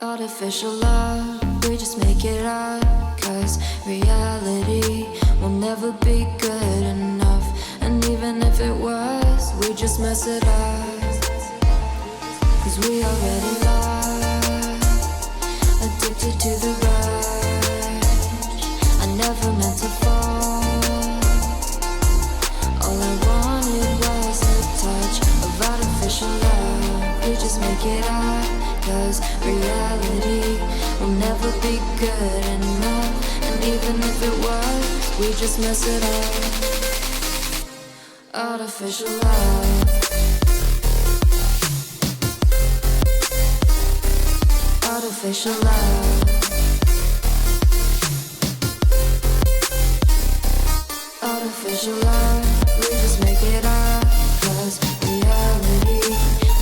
Artificial love, we just make it up. Cause reality will never be good enough. And even if it was, we just mess it up. Cause we already lost, addicted to the rush. I never meant to fall. All I wanted was a touch of artificial love. We just make it up. Cause reality will never be good enough. And even if it was, we just mess it up. Artificial love. Artificial love. Artificial love. We just make it up. Cause reality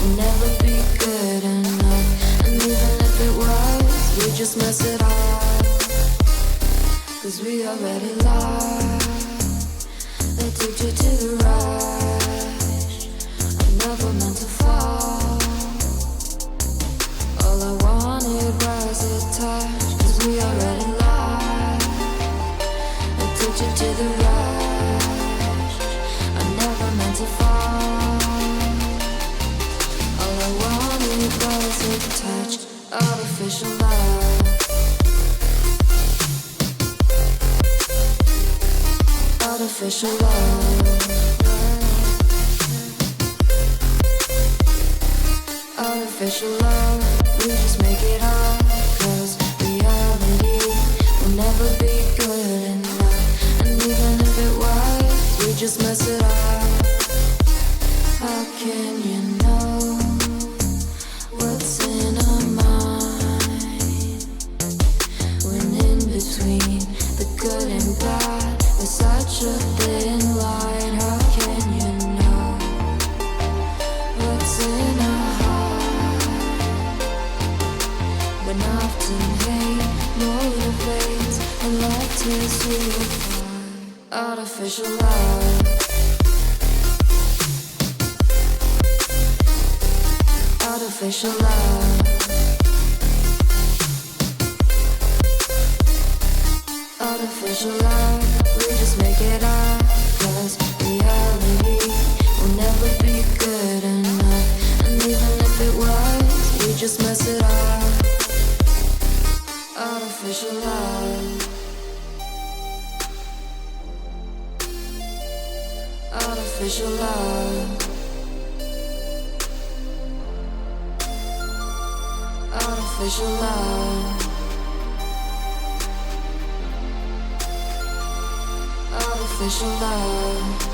will never be good enough. And even if it was, we just mess it up. Cause we already lost, addicted to the rush. I never meant to fall. All I wanted was a touch. Cause we already lost, addicted to the rush. I never meant to fall. All I wanted was a touch. Artificial love. Artificial love. Artificial love. We just make it up. Cause reality will never be good enough. And even if it was, we just mess it up. How can you know what's in our mind? When in between the good and bad, there's such a thin line. How can you know what's in our heart? When often hate motivates and love tears you apart. Artificial love. Artificial love. Artificial love. We just make it up. Cause reality will never be good enough. And even if it was, we just mess it up. Artificial love. Artificial love. Artificial love. Artificial love.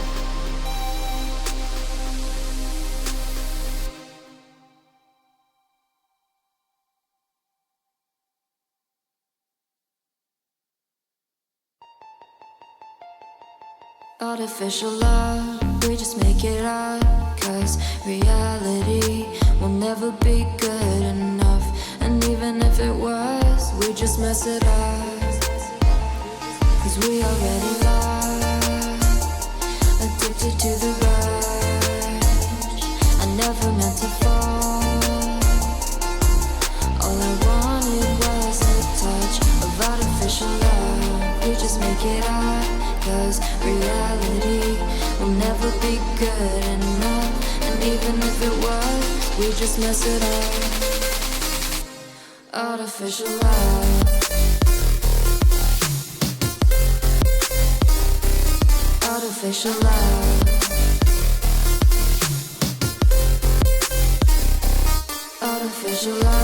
Artificial love, we just make it up. Cause reality will never be good enough. And even if it was, we just mess it up. Cause we already lost, addicted to the rush. I never meant to fall. All I wanted was a touch of artificial love. We just make it up. Cause reality will never be good enough. And even if it was, we just mess it up. Artificial love. Artificial love. Artificial love.